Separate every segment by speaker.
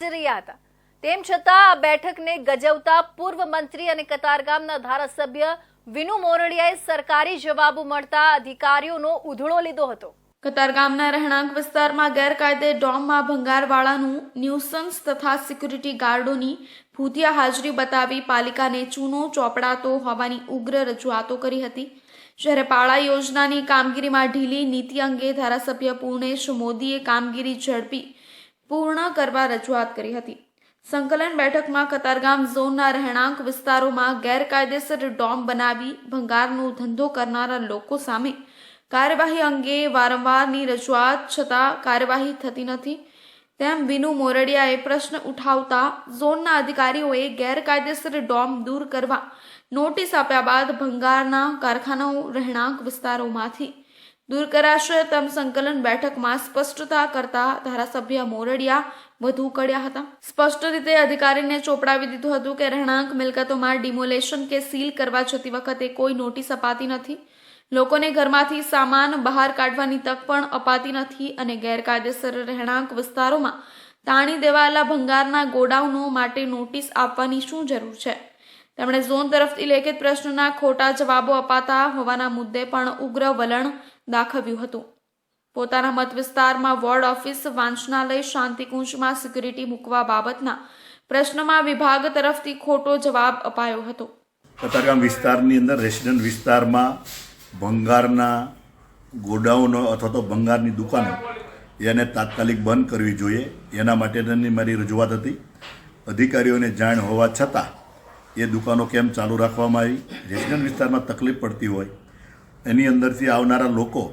Speaker 1: રહ્યા હતા। તેમ છતાં આ બેઠકને ગજવતા પૂર્વ મંત્રી અને કતારગામના ધારાસભ્ય વિનુ મોરડિયાએ સરકારી જવાબ મળતા અધિકારીઓનો ઉધળો લીધો હતો।
Speaker 2: કતારગામના રહેણાંક વિસ્તારમાં ગેરકાયદે ડોમમાં ભંગારવાળાનું ન્યુસન્સ તથા સિક્યુરિટી ગાર્ડોની ભૂતિયા હાજરી બતાવી પાલિકાને ચૂનો ચોપડાતો હોવાની ઉગ્ર રજૂઆતો કરી હતી। જ્યારે પાળા યોજનાની કામગીરીમાં ઢીલી નીતિ અંગે ધારાસભ્ય પૂર્ણેશ મોદીએ કામગીરી ઝડપી પૂર્ણ કરવા રજૂઆત કરી હતી। સંકલન બેઠકમાં કતારગામ ઝોનના રહેણાંક વિસ્તારોમાં ગેરકાયદેસર ડોમ બનાવી ભંગારનો ધંધો કરનારા લોકો સામે કાર્યવાહી અંગે વારંવારની રજૂઆત છતાં કાર્યવાહી થતી નથી તેમ વિનુ મોરડિયાએ પ્રશ્ન ઉઠાવતા ઝોનના અધિકારીઓએ ગેરકાયદેસર ડોમ દૂર કરવા નોટિસ આપ્યા બાદ ભંગારના કારખાનાઓ રહેણાંક વિસ્તારોમાંથી દૂર કરાશે તેમ સંકલન બેઠકમાં સ્પષ્ટતા કરતા ધારાસભ્ય મોરડિયા વધુ કડ્યા હતા। સ્પષ્ટ રીતે અધિકારીને ચોપડાવી દીધું હતું કે રહેણાંક મિલકતોમાં ડિમોલેશન કે સીલ કરવા જતી વખતે કોઈ નોટિસ અપાતી નથી, લોકોને ઘરમાંથી સામાન બહાર કાઢવાની તક પણ અપાતી નથી અને ગેરકાયદેસર રહેણાંક વિસ્તારોમાં તાણી દેવાયેલા ભંગારના ગોડાઉનો માટે નોટિસ આપવાની શું જરૂર છે। તેમણે ઝોન તરફથી લેખિત પ્રશ્નના ખોટા જવાબો અપાતા હોવાના મુદ્દે પણ ઉગ્ર વલણ દાખવ્યું હતું। પોતાના મત વિસ્તારમાં વોર્ડ ઓફિસ, વાંચનાલય, શાંતિકુંજમાં સિક્યુરિટી મૂકવા બાબતના પ્રશ્નમાં વિભાગ તરફથી ખોટો જવાબ અપાયો હતો।
Speaker 3: કતારગામ વિસ્તારની અંદર રેસિડન્ટ વિસ્તારમાં ભંગારના ગોડાઉનો અથવા તો ભંગારની દુકાનો એને તાત્કાલિક બંધ કરવી જોઈએ, એના માટેની મારી રજૂઆત હતી। અધિકારીઓને જાણ હોવા છતાં એ દુકાનો કેમ ચાલુ રાખવામાં આવી? રેસિડન્ટ વિસ્તારમાં તકલીફ પડતી હોય, એની અંદરથી આવનારા લોકો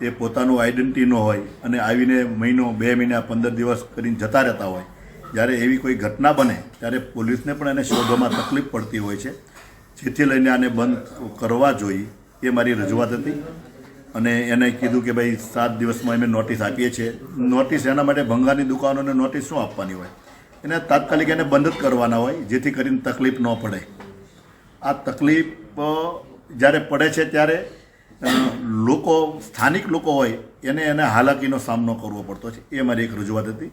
Speaker 3: એ પોતાનું આઈડેન્ટિટી ન હોય અને આવીને મહિનો, 2 મહિના, 15 દિવસ કરીને જતા રહેતા હોય, જ્યારે એવી કોઈ ઘટના બને ત્યારે પોલીસને પણ એને શોધવામાં તકલીફ પડતી હોય છે। જેથી લઈને આને બંધ કરવા જોઈએ એ મારી રજૂઆત હતી અને એને કીધું કે ભાઈ 7 દિવસમાં અમે નોટિસ આપીએ છીએ। નોટિસ એના માટે ભંગારની દુકાનોને નોટિસ શું આપવાની હોય? એને તાત્કાલિક એને બંધ જ કરવાના હોય, જેથી કરીને તકલીફ ન પડે। આ તકલીફ જ્યારે પડે છે ત્યારે લોકો, સ્થાનિક લોકો હોય એને હાલાકીનો સામનો કરવો પડતો છે। એ મારી એક રજૂઆત હતી।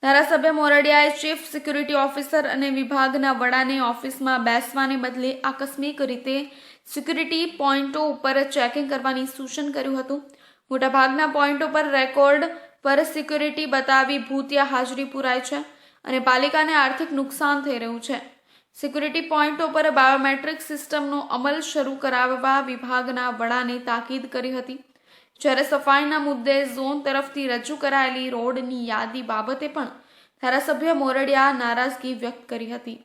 Speaker 2: ધારાસભ્ય મોરડિયાએ ચીફ સિક્યુરિટી ઓફિસર અને વિભાગના વડાને ઓફિસમાં બેસવાને બદલે આકસ્મિક રીતે સિક્યુરિટી પોઈન્ટો ઉપર ચેકિંગ કરવાની સૂચન કર્યું હતું। મોટાભાગના પોઈન્ટો પર રેકોર્ડ પર સિક્યુરિટી બતાવી ભૂતિયા હાજરી પુરાય છે અને પાલિકાને આર્થિક નુકસાન થઈ રહ્યું છે। સિક્યુરિટી પોઈન્ટો પર બાયોમેટ્રિક સિસ્ટમનો અમલ શરૂ કરાવવા વિભાગના વડાને તાકીદ કરી હતી। જ્યારે સફાઈના મુદ્દે ઝોન તરફથી રજૂ કરાયેલી રોડની યાદી બાબતે પણ ધારાસભ્ય મોરડિયા નારાજગી વ્યક્ત કરી હતી।